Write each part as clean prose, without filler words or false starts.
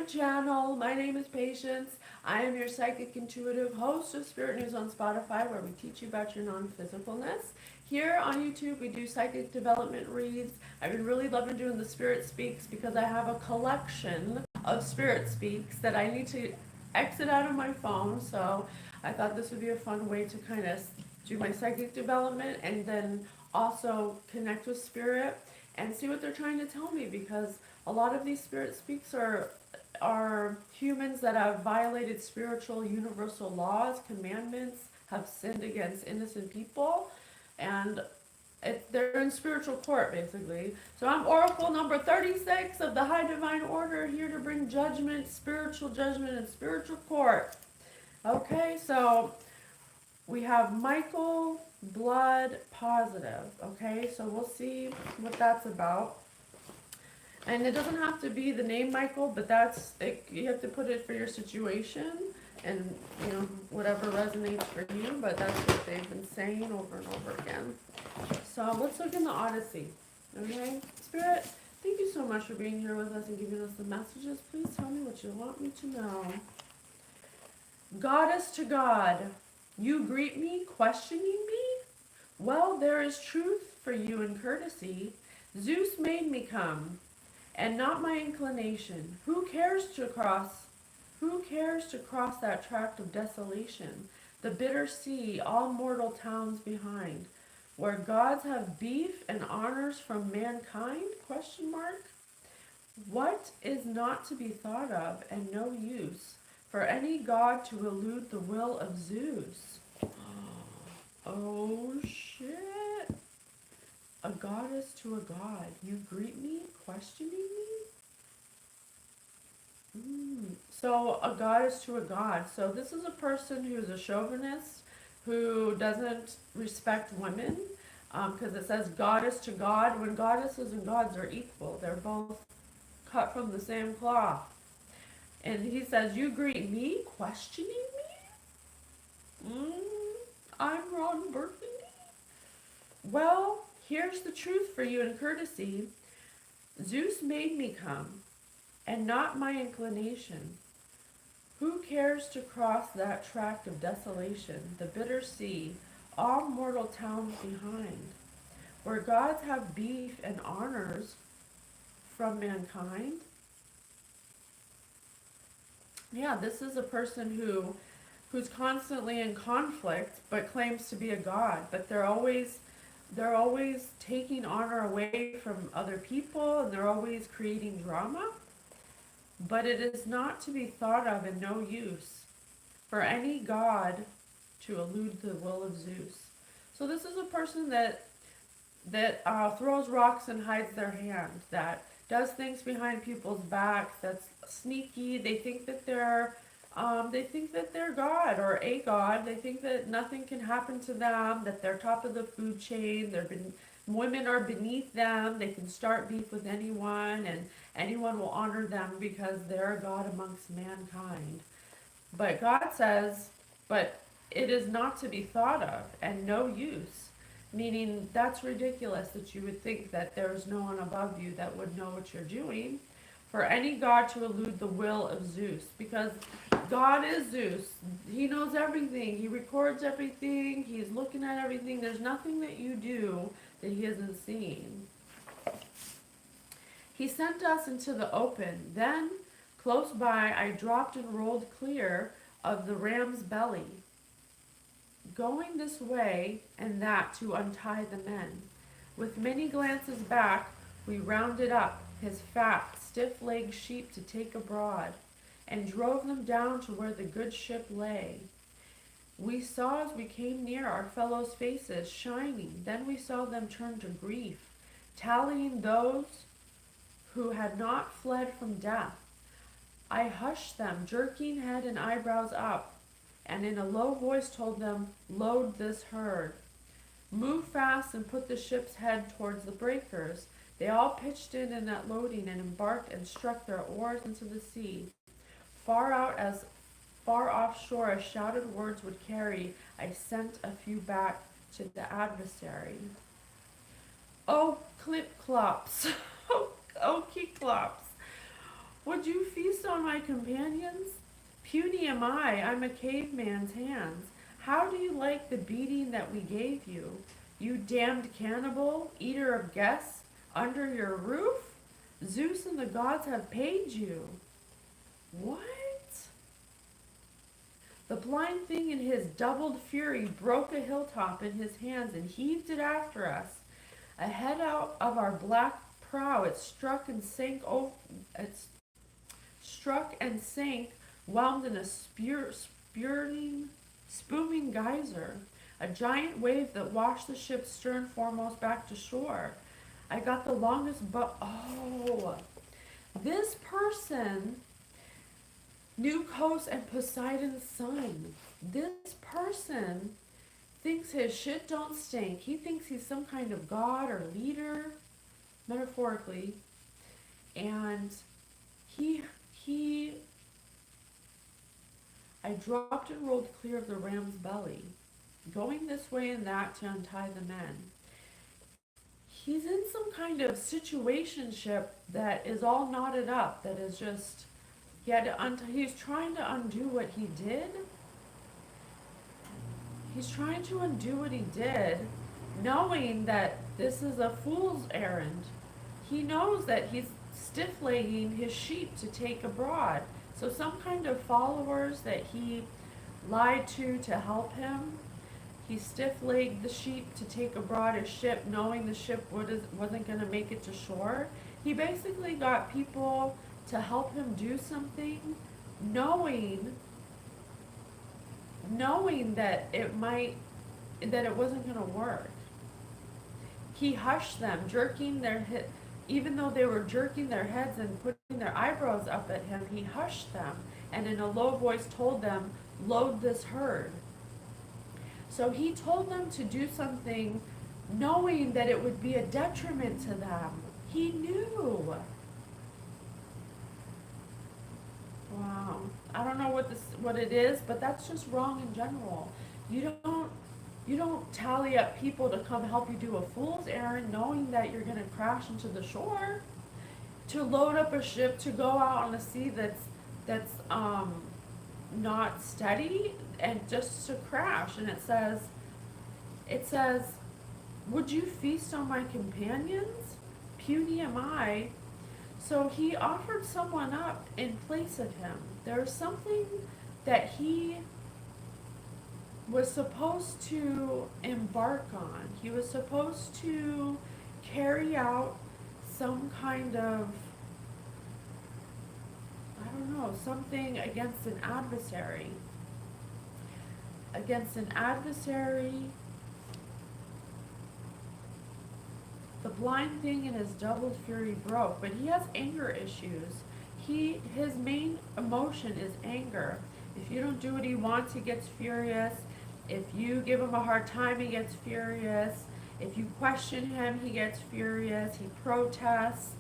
channel. My name is Patience. I am your psychic intuitive host of Spirit News on Spotify, where we teach you about your non-physicalness. Here on YouTube, we do psychic development reads. I've been really loving doing the Spirit Speaks because I have a collection of Spirit Speaks that I need to exit out of my phone. So I thought this would be a fun way to kind of do my psychic development and then also connect with Spirit and see what they're trying to tell me, because a lot of these Spirit Speaks are humans that have violated spiritual universal laws, commandments, have sinned against innocent people, and they're in spiritual court, basically. So I'm Oracle number 36 of the High Divine Order, here to bring judgment, and spiritual court. Okay, so we have Michael Blood Positive. Okay, so we'll see what that's about. And it doesn't have to be the name Michael, but that's it, you have to put it for your situation and whatever resonates for you, but that's what they've been saying over and over again. So let's look in the Odyssey. Okay? Spirit, thank you so much for being here with us and giving us the messages. Please tell me what you want me to know. Goddess to God, you greet me, questioning me? Well, there is truth for you in courtesy. Zeus made me come, and not my inclination. Who cares to cross that tract of desolation, the bitter sea, all mortal towns behind, where gods have beef and honors from mankind? Question mark. What is not to be thought of, and no use for any god to elude the will of Zeus? Oh shit. A goddess to a god. You greet me, questioning me? So a goddess to a god. So this is a person who's a chauvinist, who doesn't respect women, because it says goddess to god, when goddesses and gods are equal. They're both cut from the same cloth. And he says, you greet me, questioning me? I'm Ron Burgundy? Well, here's the truth for you in courtesy. Zeus made me come, and not my inclination. Who cares to cross that tract of desolation, the bitter sea, all mortal towns behind, where gods have beef and honors from mankind? Yeah, this is a person who's constantly in conflict but claims to be a god, but they're always taking honor away from other people, and they're always creating drama. But it is not to be thought of, and no use for any god to elude the will of Zeus. So this is a person that throws rocks and hides their hand, that does things behind people's backs, that's sneaky. They think that they're God or a god. They think that nothing can happen to them, that they're top of the food chain. Women are beneath them. They can start beef with anyone, and anyone will honor them because they're a god amongst mankind. But God says, but it is not to be thought of, and no use. Meaning, that's ridiculous that you would think that there is no one above you that would know what you're doing. For any god to elude the will of Zeus, because God is Zeus. He knows everything. He records everything. He's looking at everything. There's nothing that you do that he isn't seeing. He sent us into the open. Then, close by, I dropped and rolled clear of the ram's belly, going this way and that to untie the men. With many glances back, we rounded up his fat, stiff-legged sheep to take abroad, and drove them down to where the good ship lay. We saw as we came near our fellows' faces shining. Then we saw them turn to grief, tallying those who had not fled from death. I hushed them, jerking head and eyebrows up, and in a low voice told them, load this herd. Move fast and put the ship's head towards the breakers. They all pitched in that loading and embarked and struck their oars into the sea. Far offshore as shouted words would carry, I sent a few back to the adversary. Oh, clip clops, oh, key clops. Would you feast on my companions? Puny am I'm a caveman's hands. How do you like the beating that we gave you? You damned cannibal, eater of guests, under your roof? Zeus and the gods have paid you. What? The blind thing in his doubled fury broke a hilltop in his hands and heaved it after us. Ahead out of our black prow, it struck and sank. Whelmed in a spuming geyser, a giant wave that washed the ship stern foremost back to shore. I got the longest boat. Oh, this person knew Kos and Poseidon's son. This person thinks his shit don't stink. He thinks he's some kind of god or leader, metaphorically, and he I dropped and rolled clear of the ram's belly, going this way and that to untie the men. He's in some kind of situationship that is all knotted up, that is just, he's trying to undo what he did. He's trying to undo what he did, knowing that this is a fool's errand. He knows that he's stiff-legging his sheep to take abroad. So some kind of followers that he lied to help him. He stiff-legged the sheep to take abroad his ship, knowing the ship wasn't going to make it to shore. He basically got people to help him do something, knowing that it wasn't going to work. He hushed them, jerking their head. Even though they were jerking their heads and putting their eyebrows up at him, he hushed them and in a low voice told them, load this herd. So he told them to do something knowing that it would be a detriment to them. He knew. Wow. I don't know what it is, but that's just wrong in general. You don't tally up people to come help you do a fool's errand knowing that you're going to crash into the shore. To load up a ship to go out on a sea that's not steady and just to crash. And it says, would you feast on my companions? Puny am I. So he offered someone up in place of him. There's something that he was supposed to embark on. He was supposed to carry out some kind of, I don't know, something against an adversary. The blind thing in his doubled fury broke, but he has anger issues. His main emotion is anger. If you don't do what he wants, he gets furious. If you give him a hard time, he gets furious. If you question him, he gets furious. He protests.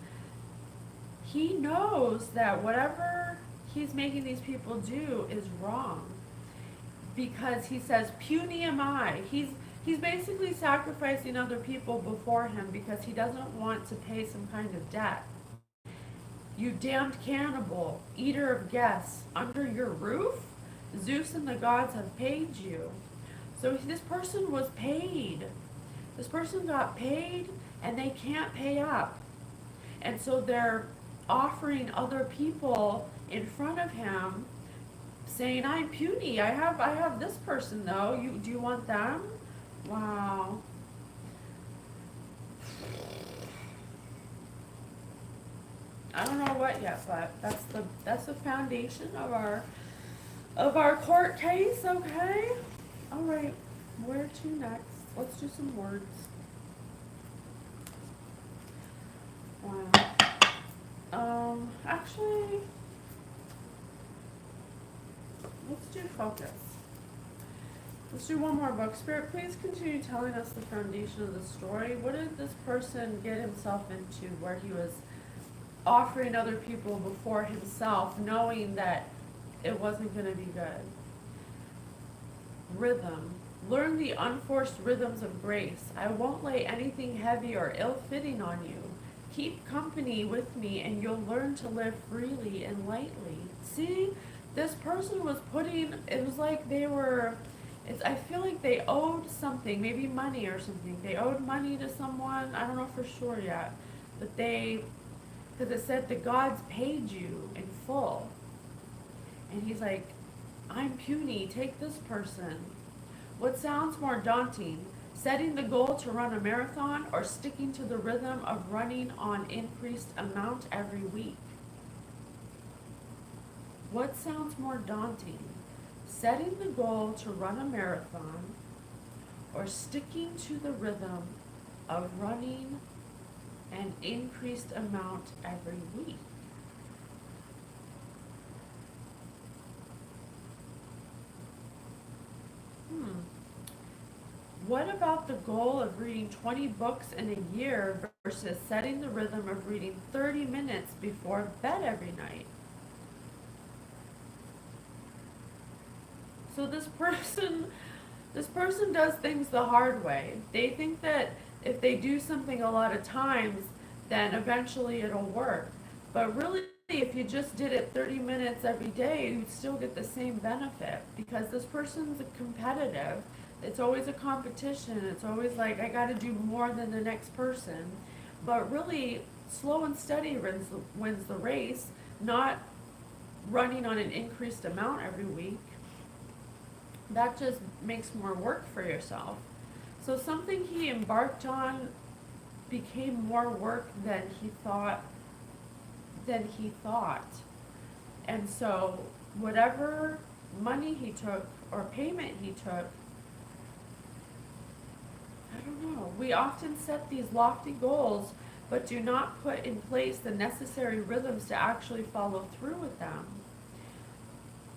He knows that whatever he's making these people do is wrong. Because he says, puny am I. He's basically sacrificing other people before him because he doesn't want to pay some kind of debt. You damned cannibal, eater of guests, under your roof? Zeus and the gods have paid you. So this person was paid. This person got paid and they can't pay up. And so they're offering other people in front of him saying, I'm puny. I have this person though. Do you want them? Wow. I don't know what yet, but that's the foundation of our court case, okay? All right, where to next? Let's do some words. Wow. Actually, let's do focus. Let's do one more book. Spirit, please continue telling us the foundation of the story. What did this person get himself into where he was offering other people before himself, knowing that it wasn't going to be good? Rhythm. Learn the unforced rhythms of grace. I won't lay anything heavy or ill-fitting on you. Keep company with me and you'll learn to live freely and lightly. See, this person was putting, it was like they were, I feel like they owed something, maybe money or something. They owed money to someone, I don't know for sure yet, but because it said the gods paid you in full. And he's like, I'm puny, take this person. What sounds more daunting, setting the goal to run a marathon or sticking to the rhythm of running on increased amount every week? What sounds more daunting, setting the goal to run a marathon or sticking to the rhythm of running an increased amount every week? What about the goal of reading 20 books in a year versus setting the rhythm of reading 30 minutes before bed every night? So this person does things the hard way. They think that if they do something a lot of times, then eventually it'll work. But really, if you just did it 30 minutes every day, you'd still get the same benefit because this person's competitive. It's always a competition. It's always like, I got to do more than the next person. But really, slow and steady wins the race, not running on an increased amount every week. That just makes more work for yourself. So something he embarked on became more work than he thought. And so whatever money he took or payment he took, I don't know. We often set these lofty goals, but do not put in place the necessary rhythms to actually follow through with them.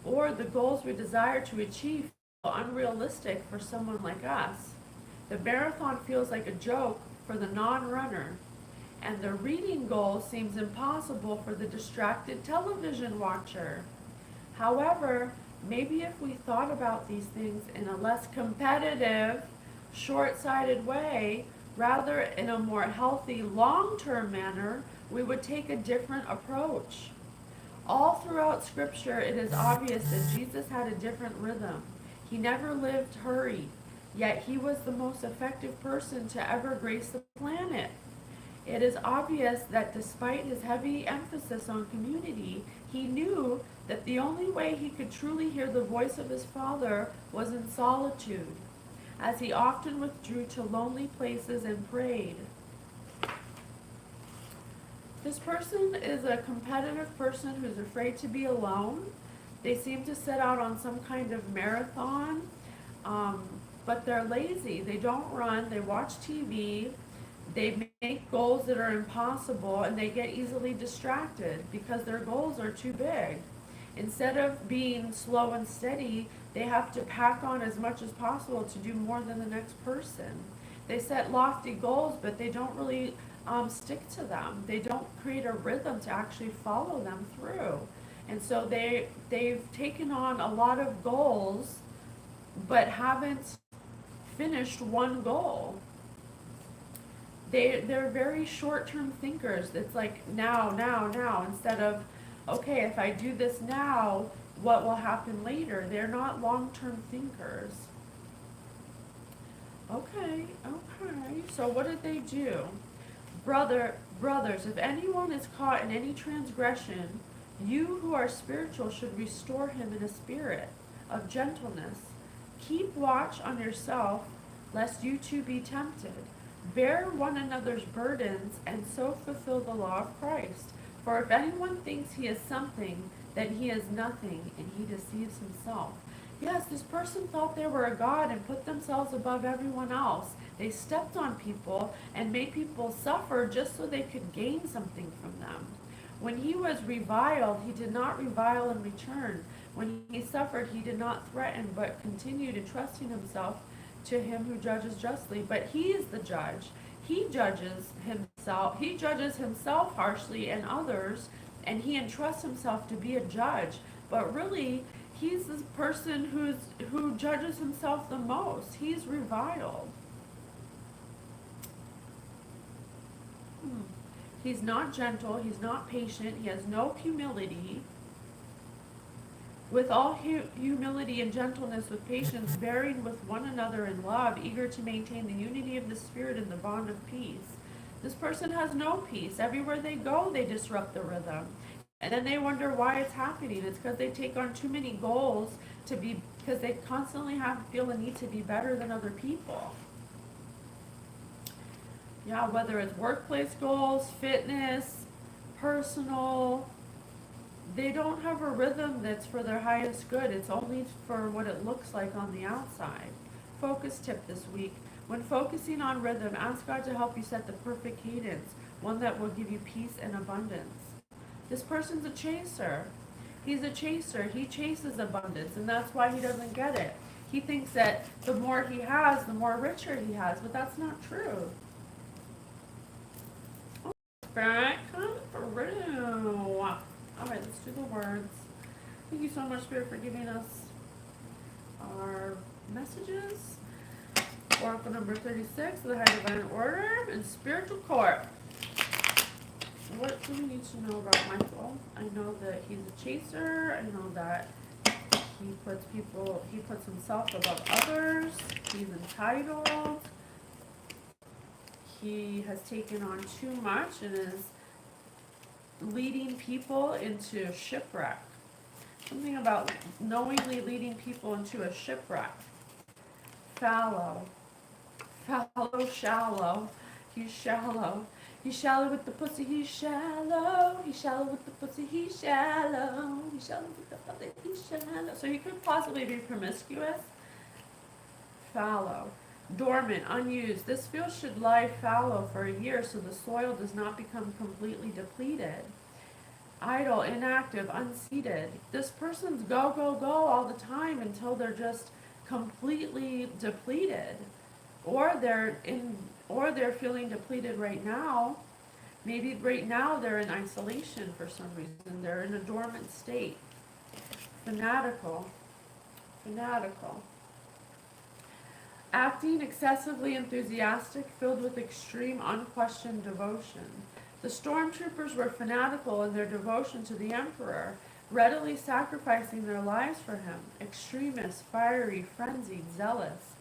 Or the goals we desire to achieve feel unrealistic for someone like us. The marathon feels like a joke for the non-runner, and the reading goal seems impossible for the distracted television watcher. However, maybe if we thought about these things in a less competitive, short-sighted way, rather in a more healthy, long-term manner, we would take a different approach. All throughout Scripture, it is obvious that Jesus had a different rhythm. He never lived hurried, yet he was the most effective person to ever grace the planet. It is obvious that despite his heavy emphasis on community, he knew that the only way he could truly hear the voice of his Father was in solitude, as he often withdrew to lonely places and prayed. This person is a competitive person who's afraid to be alone. They seem to set out on some kind of marathon, but they're lazy. They don't run, they watch TV, they make goals that are impossible, and they get easily distracted because their goals are too big. Instead of being slow and steady, they have to pack on as much as possible to do more than the next person. They set lofty goals, but they don't really stick to them. They don't create a rhythm to actually follow them through. And so they've taken on a lot of goals, but haven't finished one goal. They're very short-term thinkers. It's like now, instead of, okay, if I do this now, what will happen later? They're not long-term thinkers. Okay. So what did they do? Brothers, if anyone is caught in any transgression, you who are spiritual should restore him in a spirit of gentleness. Keep watch on yourself, lest you too be tempted. Bear one another's burdens, and so fulfill the law of Christ. For if anyone thinks he is something, then he is nothing, and he deceives himself. Yes, this person thought they were a god and put themselves above everyone else. They stepped on people and made people suffer just so they could gain something from them. When he was reviled, he did not revile in return. When he suffered, he did not threaten, but continued entrusting himself to him who judges justly. But he is the judge. He judges himself harshly and others, and he entrusts himself to be a judge. But really, he's the person who judges himself the most. He's reviled. He's not gentle. He's not patient. He has no humility. With all humility and gentleness, with patience, bearing with one another in love, eager to maintain the unity of the Spirit and the bond of peace. This person has no peace. Everywhere they go, they disrupt the rhythm. And then they wonder why it's happening. It's because they take on too many goals because they constantly feel a need to be better than other people. Yeah, whether it's workplace goals, fitness, personal, they don't have a rhythm that's for their highest good. It's only for what it looks like on the outside. Focus tip this week. When focusing on rhythm, ask God to help you set the perfect cadence, one that will give you peace and abundance. This person's a chaser. He's a chaser. He chases abundance, and that's why he doesn't get it. He thinks that the more he has, the more richer he has, but that's not true. Oh, Spirit, come through. All right, let's do the words. Thank you so much, Spirit, for giving us our messages. Oracle number 36, the High Divine Order and Spiritual Court. What do we need to know about Michael? I know that he's a chaser. I know that he puts himself above others. He's entitled. He has taken on too much and is leading people into shipwreck. Something about knowingly leading people into a shipwreck. Shallow. He's shallow. He's shallow with the pussy, he's shallow. He's shallow with the pussy, he's shallow. He's shallow with the pussy, he's shallow. So he could possibly be promiscuous. Fallow. Dormant, unused. This field should lie fallow for a year so the soil does not become completely depleted. Idle, inactive, unseated. This person's go, go, go all the time until they're just completely depleted. Or they're feeling depleted right now. Maybe right now they're in isolation for some reason. They're in a dormant state. Fanatical. Acting excessively enthusiastic, filled with extreme unquestioned devotion. The stormtroopers were fanatical in their devotion to the Emperor, readily sacrificing their lives for him. Extremist, fiery, frenzied, zealous.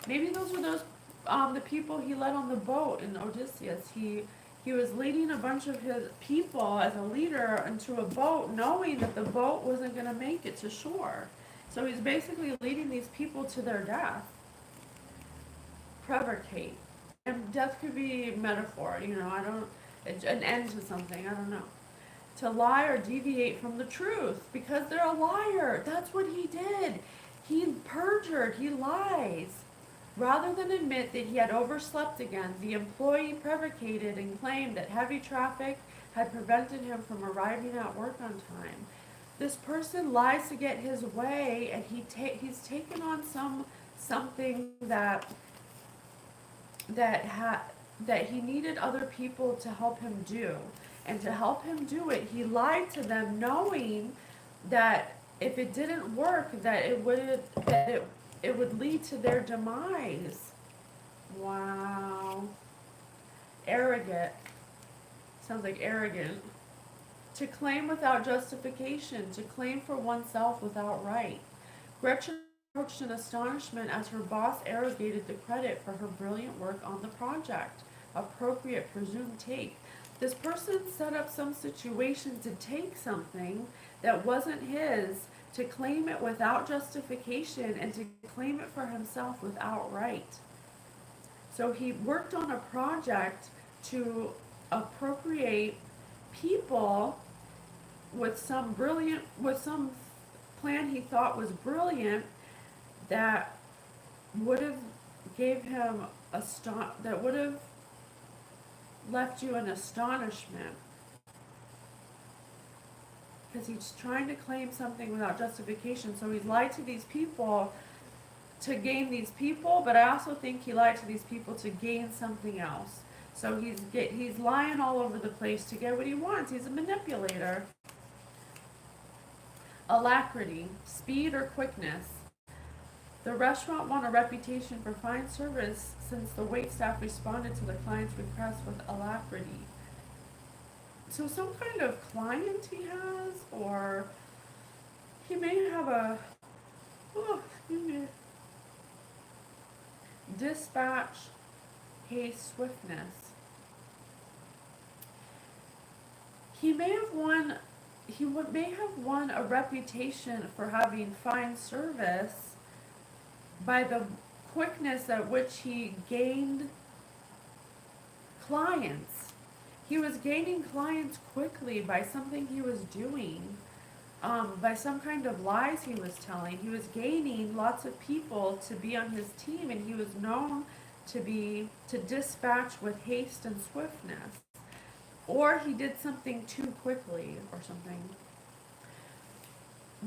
Maybe those were the people he led on the boat in Odysseus. He was leading a bunch of his people as a leader into a boat, knowing that the boat wasn't going to make it to shore. So he's basically leading these people to their death. Prevaricate. And death could be metaphor, an end to something, I don't know. To lie or deviate from the truth, because they're a liar. That's what he did. He perjured, he lies. Rather than admit that he had overslept again, the employee prevaricated and claimed that heavy traffic had prevented him from arriving at work on time. This person lies to get his way, and he's taken on something that he needed other people to help him do. And to help him do it, he lied to them, knowing that if it didn't work, that it would lead to their demise. Wow. Arrogant. Sounds like arrogant. To claim without justification, to claim for oneself without right. Gretchen approached in astonishment as her boss arrogated the credit for her brilliant work on the project. Appropriate presumed take. This person set up some situation to take something that wasn't his, to claim it without justification, and to claim it for himself without right. So he worked on a project to appropriate people with some plan he thought was brilliant, that would have left you in astonishment, because he's trying to claim something without justification. So he's lied to these people to gain these people, but I also think he lied to these people to gain something else. So he's lying all over the place to get what he wants. He's a manipulator. Alacrity, speed or quickness. The restaurant won a reputation for fine service since the waitstaff responded to the client's request with alacrity. So some kind of client he has, or he may have a, oh, excuse me, dispatch, haste, swiftness. He may have won, may have won a reputation for having fine service by the quickness at which he gained clients. He was gaining clients quickly by something he was doing, by some kind of lies he was telling. He was gaining lots of people to be on his team, and he was known to dispatch with haste and swiftness. Or he did something too quickly or something.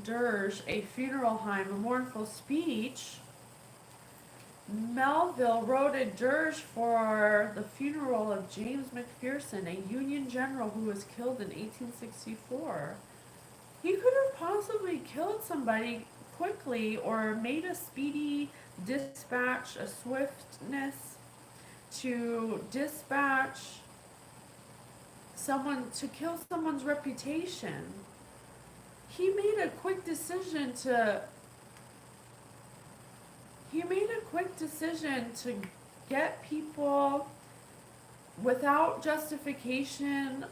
Dirge, a funeral hymn, a mournful speech. Melville wrote a dirge for the funeral of James McPherson, a Union general who was killed in 1864. He could have possibly killed somebody quickly or made a speedy dispatch, a swiftness to dispatch someone, to kill someone's reputation. He made a quick decision to get people without justification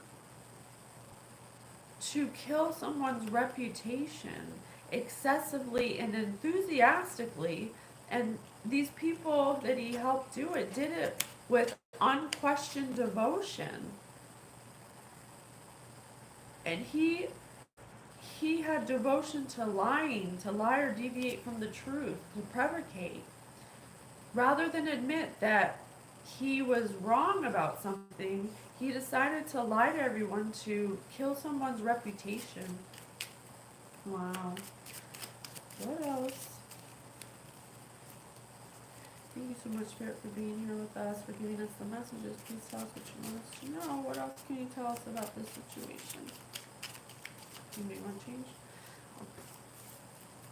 to kill someone's reputation excessively and enthusiastically. And these people that he helped do it did it with unquestioned devotion. And he had devotion to lying, to lie or deviate from the truth, to prevaricate. Rather than admit that he was wrong about something, he decided to lie to everyone to kill someone's reputation. Wow. What else? Thank you so much, Spirit, for being here with us, for giving us the messages. Please tell us what you want us to know. What else can you tell us about this situation? You may want to change.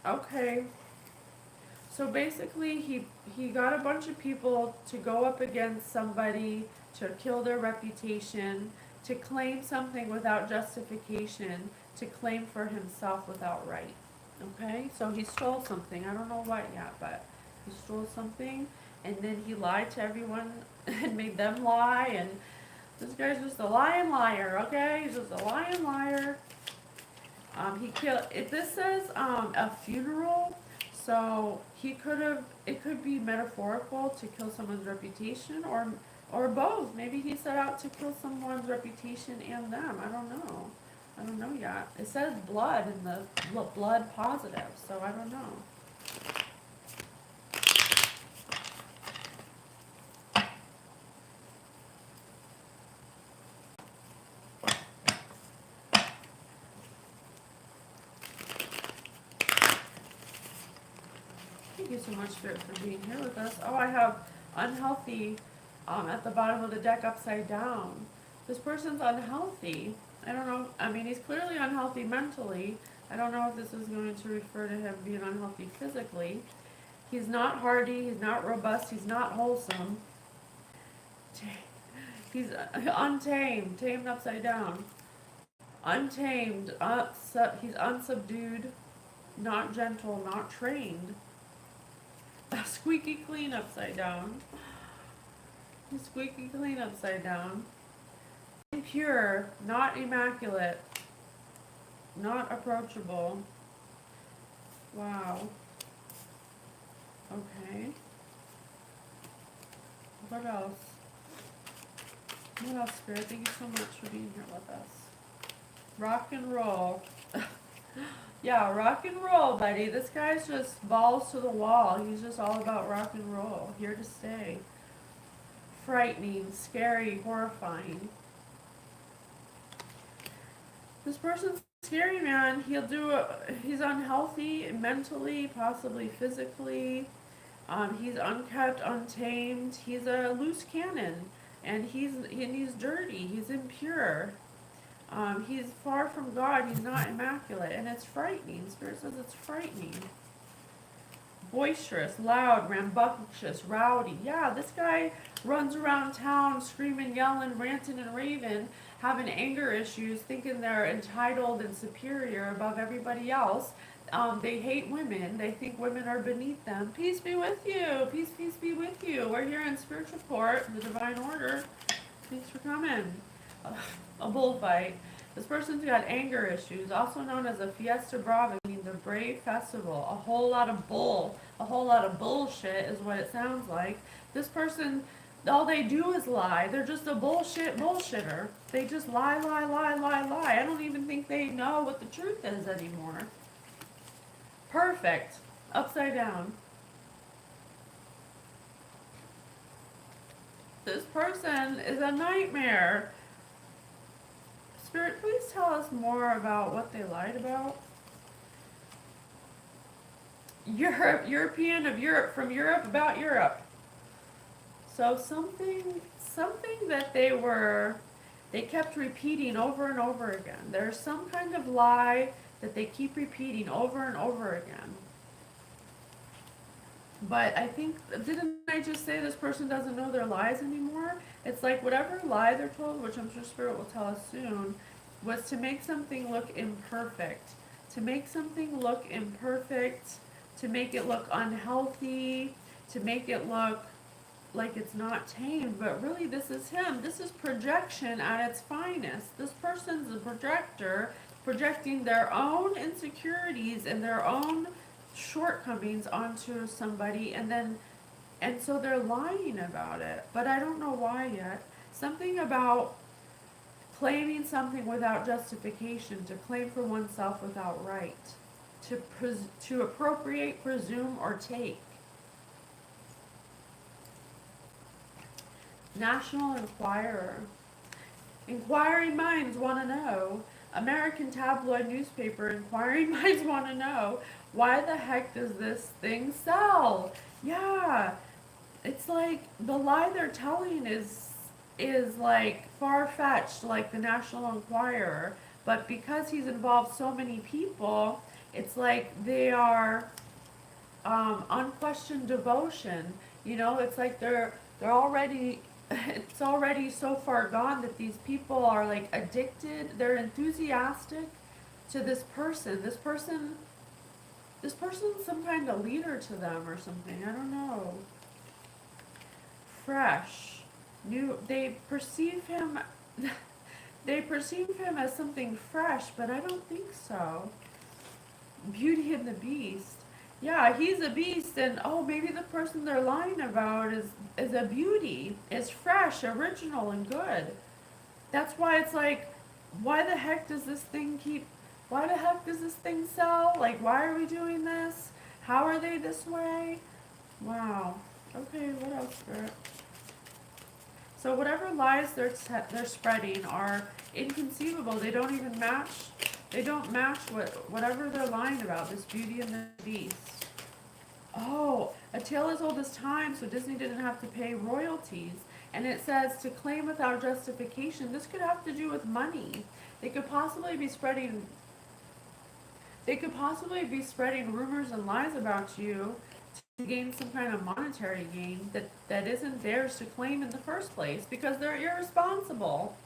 Okay. So basically, he got a bunch of people to go up against somebody, to kill their reputation, to claim something without justification, to claim for himself without right. Okay? So he stole something. I don't know what yet, but he stole something, and then he lied to everyone and made them lie, and this guy's just a lying liar, okay? He's just a lying liar. He killed, if this says a funeral, so it could be metaphorical to kill someone's reputation, or both. Maybe he set out to kill someone's reputation and them. I don't know yet. It says blood in the blood positive, so I don't know. Thank you so much, Spirit, for being here with us. Oh, I have unhealthy at the bottom of the deck upside down. This person's unhealthy. I don't know. I mean, he's clearly unhealthy mentally. I don't know if this is going to refer to him being unhealthy physically. He's not hardy. He's not robust. He's not wholesome. He's untamed. Tamed upside down. Untamed. He's unsubdued. Not gentle. Not trained. Squeaky clean upside down. Squeaky clean upside down. Impure, not immaculate, not approachable. Wow. Okay. What else? What else, Spirit? Thank you so much for being here with us. Rock and roll. Yeah, rock and roll, buddy. This guy's just balls to the wall. He's just all about rock and roll. Here to stay. Frightening, scary, horrifying. This person's scary, man. He's unhealthy mentally, possibly physically. He's unkept, untamed. He's a loose cannon, and he's dirty. He's impure. He's far from God. He's not immaculate, and it's frightening. Spirit says it's frightening. boisterous, loud, rambunctious, rowdy. Yeah, this guy runs around town screaming, yelling, ranting, and raving, having anger issues, thinking they're entitled and superior above everybody else. They hate women. They think women are beneath them. Peace be with you. Peace, peace be with you. We're here in Spiritual Court, the Divine Order. Thanks for coming. A bullfight. This person's got anger issues, also known as a Fiesta Brava, means a brave festival. A whole lot of bullshit is what it sounds like. This person, all they do is lie. They're just a bullshitter. They just lie, lie, lie, lie, lie. I don't even think they know what the truth is anymore. Perfect. Upside down. This person is a nightmare. Spirit, please tell us more about what they lied about. European of Europe, from Europe, about Europe. So something that they kept repeating over and over again. There's some kind of lie that they keep repeating over and over again. But I think, didn't I just say this person doesn't know their lies anymore? It's like whatever lie they're told, which I'm sure Spirit will tell us soon, was to make something look imperfect. To make something look imperfect, to make it look unhealthy, to make it look like it's not tamed. But really, this is him. This is projection at its finest. This person's a projector, projecting their own insecurities and their own shortcomings onto somebody, and so they're lying about it, but I don't know why yet. Something about claiming something without justification, to claim for oneself without right, to appropriate, presume, or take. National Enquirer. Inquiring minds want to know. American tabloid newspaper, inquiring minds want to know, why the heck does this thing sell? Yeah, it's like the lie they're telling is like far-fetched, like the National Enquirer, but because he's involved so many people, it's like they are unquestioned devotion. You know, it's like they're already it's already so far gone that these people are like addicted. They're enthusiastic to this person. This person's some kind of leader to them or something. I don't know. Fresh, new. They perceive him as something fresh, but I don't think so. Beauty and the Beast. Yeah, he's a beast, and maybe the person they're lying about is a beauty. Is fresh, original, and good. That's why it's like, why the heck does this thing sell? Like, why are we doing this? How are they this way? Wow. Okay, what else, Spirit? So whatever lies they're spreading are inconceivable. They don't even match. They don't match whatever they're lying about. This Beauty and the Beast. Oh, a tale as old as time, so Disney didn't have to pay royalties. And it says to claim without justification. This could have to do with money. They could possibly be spreading rumors and lies about you to gain some kind of monetary gain that isn't theirs to claim in the first place, because they're irresponsible.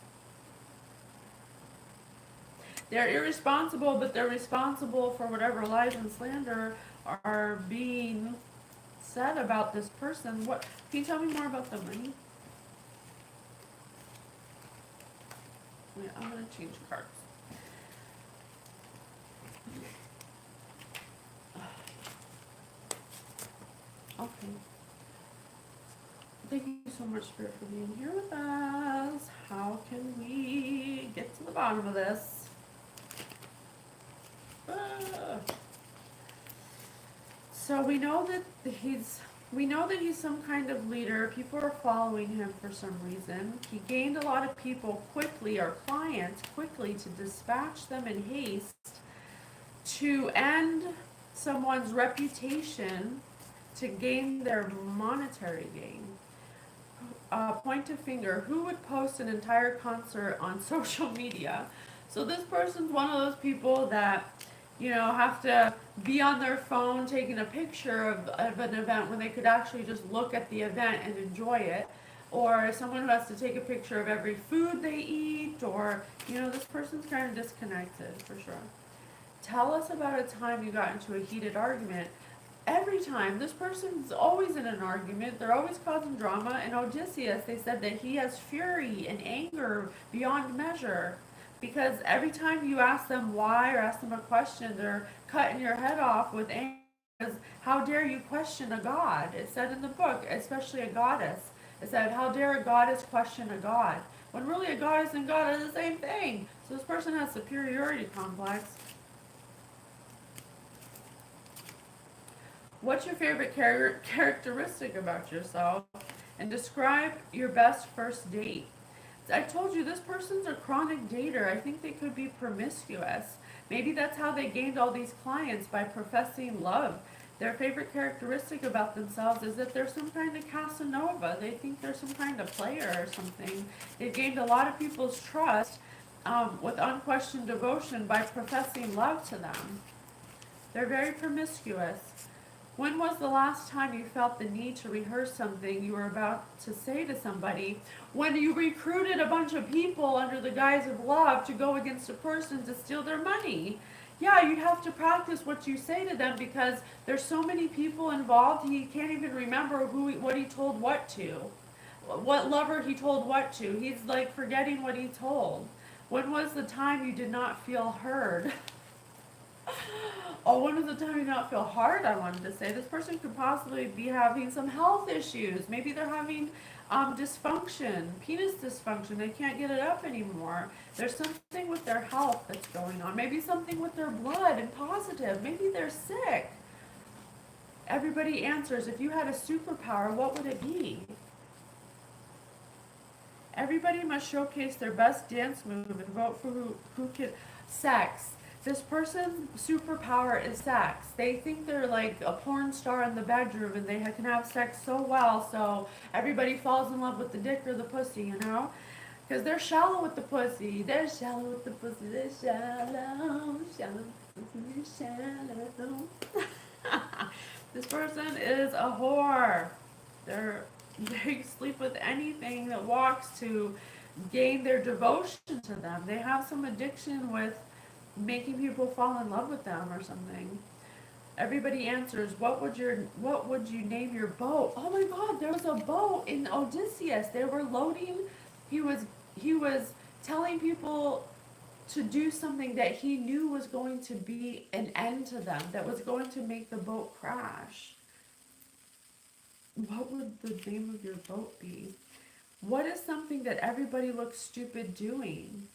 They're irresponsible, but they're responsible for whatever lies and slander are being said about this person. What can you tell me more about the money? Yeah, I'm gonna change cards. Okay. Thank you so much, Spirit, for being here with us. How can we get to the bottom of this? So we know that he's some kind of leader. People are following him for some reason. He gained a lot of people quickly, or clients quickly, to dispatch them in haste to end someone's reputation, to gain their monetary gain. Point a finger. Who would post an entire concert on social media? So this person's one of those people that have to be on their phone taking a picture of an event when they could actually just look at the event and enjoy it. Or someone who has to take a picture of every food they eat, or, this person's kind of disconnected for sure. Tell us about a time you got into a heated argument. Every time, this person's always in an argument, they're always causing drama. And Odysseus, they said that he has fury and anger beyond measure. Because every time you ask them why or ask them a question, they're cutting your head off with anger. Because how dare you question a god? It said in the book, especially a goddess. It said, how dare a goddess question a god? When really a goddess and god are the same thing. So this person has superiority complex. What's your favorite characteristic about yourself? And describe your best first date. I told you this person's a chronic dater. I think they could be promiscuous. Maybe that's how they gained all these clients, by professing love. Their favorite characteristic about themselves is that they're some kind of Casanova. They think they're some kind of player or something. They've gained a lot of people's trust with unquestioned devotion by professing love to them. They're very promiscuous. When was the last time you felt the need to rehearse something you were about to say to somebody? When you recruited a bunch of people under the guise of love to go against a person to steal their money. Yeah, you'd have to practice what you say to them, because there's so many people involved, he can't even remember what he told what to. What lover he told what to. He's like forgetting what he told. When was the time you did not feel heard? Oh, when was the time you did not feel hard? I wanted to say this person could possibly be having some health issues. Maybe they're having dysfunction, penis dysfunction. They can't get it up anymore. There's something with their health that's going on. Maybe something with their blood and positive. Maybe they're sick. Everybody answers. If you had a superpower, what would it be? Everybody must showcase their best dance move and vote for who can. Sex. This person's superpower is sex. They think they're like a porn star in the bedroom, and they can have sex so well, so everybody falls in love with the dick or the pussy, Because they're shallow with the pussy. They're shallow with the pussy. They're shallow. This person is a whore. They sleep with anything that walks to gain their devotion to them. They have some addiction with making people fall in love with them or something. Everybody answers, what would you name your boat? Oh my god, there was a boat in Odysseus. They were loading. He was telling people to do something that he knew was going to be an end to them, that was going to make the boat crash. What would the name of your boat be? What is something that everybody looks stupid doing?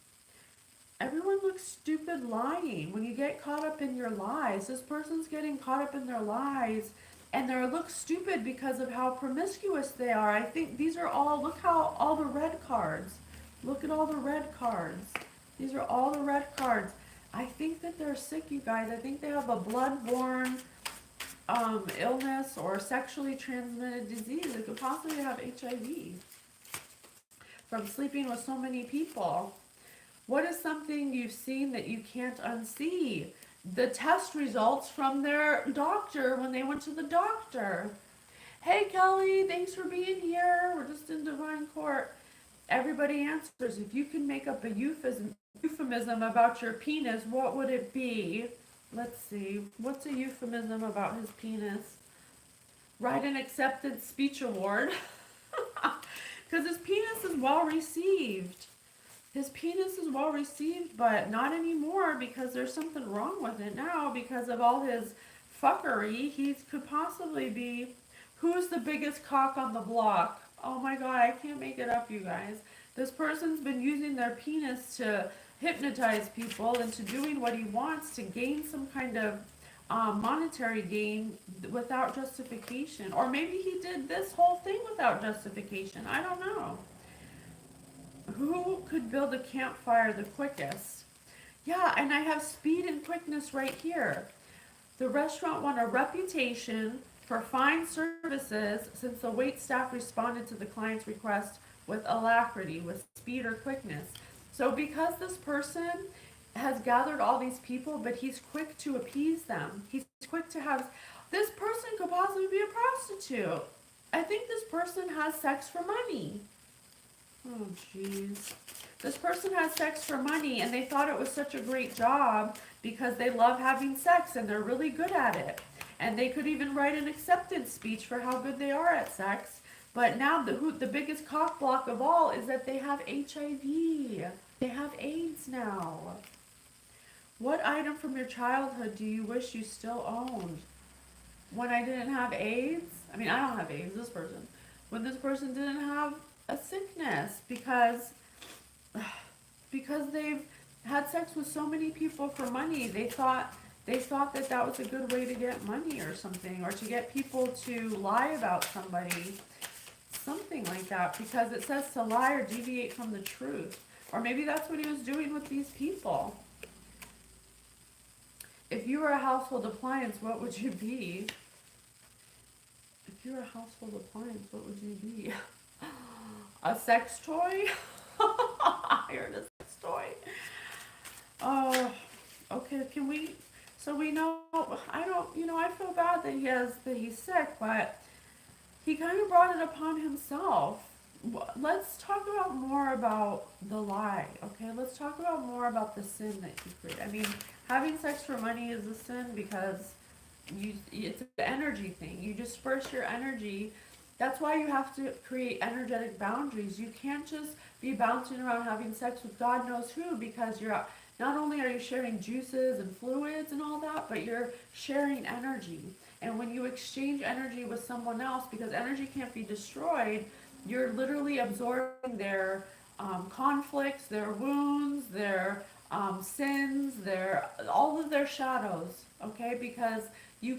Everyone looks stupid lying. When you get caught up in your lies, this person's getting caught up in their lies, and they look stupid because of how promiscuous they are. I think these are look how all the red cards. Look at all the red cards. These are all the red cards. I think that they're sick, you guys. I think they have a blood-borne illness or sexually transmitted disease. They could possibly have HIV from sleeping with so many people. What is something you've seen that you can't unsee? The test results from their doctor when they went to the doctor. Hey Kelly, thanks for being here. We're just in divine court. Everybody answers. If you can make up a euphemism about your penis, what would it be? Let's see. What's a euphemism about his penis? Write an acceptance speech award. Because his penis is well received. His penis is well received, but not anymore, because there's something wrong with it now because of all his fuckery. He could possibly be, who's the biggest cock on the block? Oh my god, I can't make it up, you guys. This person's been using their penis to hypnotize people into doing what he wants to gain some kind of monetary gain without justification. Or maybe he did this whole thing without justification. I don't know. Who could build a campfire the quickest? Yeah, and I have speed and quickness right here. The restaurant won a reputation for fine services since the wait staff responded to the client's request with alacrity, with speed or quickness. So because this person has gathered all these people, but he's quick to appease them. He's quick to have, this person could possibly be a prostitute. I think this person has sex for money. Oh, jeez. This person has sex for money, and they thought it was such a great job because they love having sex and they're really good at it. And they could even write an acceptance speech for how good they are at sex. But now the biggest cock block of all is that they have HIV. They have AIDS now. What item from your childhood do you wish you still owned? When I didn't have AIDS, I mean, I don't have AIDS, this person. When this person didn't have a sickness because they've had sex with so many people for money. They thought that that was a good way to get money or something, or to get people to lie about somebody, something like that, because it says to lie or deviate from the truth. Or maybe that's what he was doing with these people. If you were a household appliance, what would you be? If you were a household appliance, what would you be? A sex toy? I heard a sex toy. Oh, okay, can we, so we know, I feel bad that he's sick, but he kind of brought it upon himself. Let's talk about more about the lie, okay? Let's talk about more about the sin that he created. I mean, having sex for money is a sin because it's an energy thing. You disperse your energy. That's why you have to create energetic boundaries. You can't just be bouncing around having sex with God knows who, because not only are you sharing juices and fluids and all that, but you're sharing energy. And when you exchange energy with someone else, because energy can't be destroyed, you're literally absorbing their conflicts, their wounds, their sins, all of their shadows, okay? Because you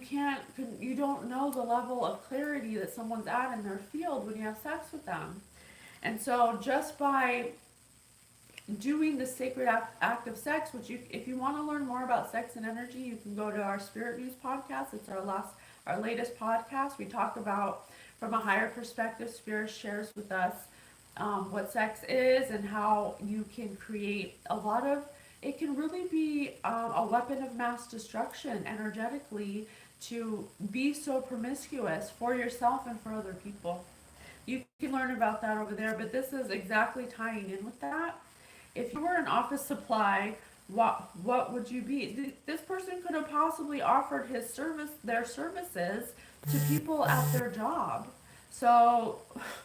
don't know the level of clarity that someone's at in their field when you have sex with them. And so just by doing the sacred act of sex, if you want to learn more about sex and energy, you can go to our Spirit News podcast. It's our latest podcast. We talk about, from a higher perspective, Spirit shares with us what sex is and how you can create it can really be a weapon of mass destruction energetically, to be so promiscuous for yourself and for other people. You can learn about that over there, but this is exactly tying in with that. If you were an office supply, what would you be? This person could have possibly offered their services to people at their job. So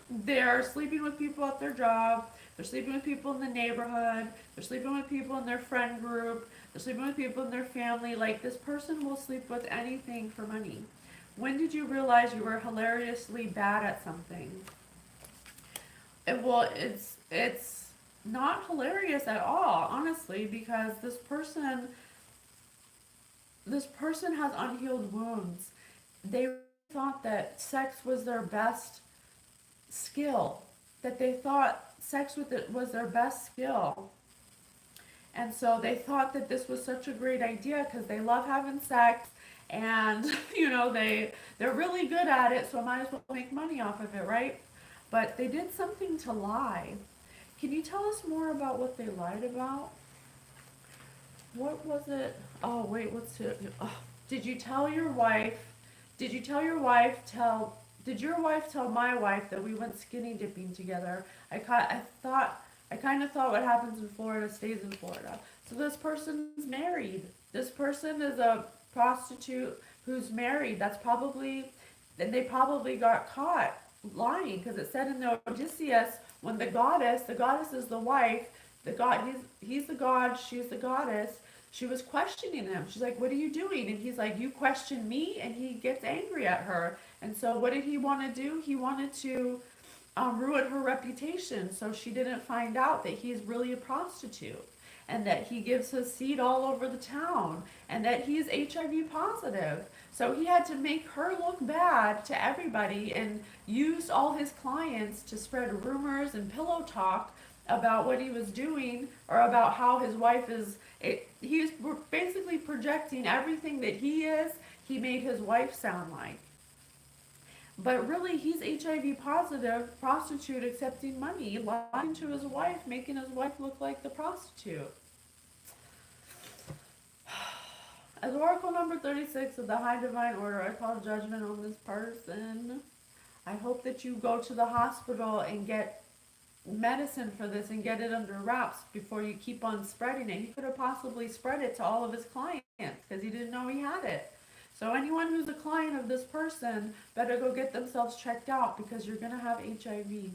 they're sleeping with people at their job, they're sleeping with people in the neighborhood, they're sleeping with people in their friend group, they're sleeping with people in their family. Like, this person will sleep with anything for money. When did you realize you were hilariously bad at something? It's not hilarious at all, honestly, because this person has unhealed wounds. They thought that sex was their best skill, that they thought sex with it was their best skill. And so they thought that this was such a great idea because they love having sex, and they're really good at it, so I might as well make money off of it, right? But they did something to lie. Can you tell us more about what they lied about? What was it? Oh, wait, what's it? Oh, did you tell your wife? Did your wife tell my wife that we went skinny dipping together? I kind of thought what happens in Florida stays in Florida. So this person's married. This person is a prostitute who's married. And they probably got caught lying, because it said in the Odysseus, when the goddess is the wife, he's the god, she's the goddess. She was questioning him. She's like, what are you doing? And he's like, you question me? And he gets angry at her. And so what did he want to do? He wanted to ruin her reputation, so she didn't find out that he's really a prostitute, and that he gives his seed all over the town, and that he's HIV positive. So he had to make her look bad to everybody, and used all his clients to spread rumors and pillow talk about what he was doing, or about how his wife he's basically projecting everything that he made his wife sound like. But really, he's HIV positive, prostitute, accepting money, lying to his wife, making his wife look like the prostitute. As Oracle number 36 of the High Divine Order, I call judgment on this person. I hope that you go to the hospital and get medicine for this and get it under wraps before you keep on spreading it. He could have possibly spread it to all of his clients because he didn't know he had it. So anyone who's a client of this person better go get themselves checked out because you're going to have HIV.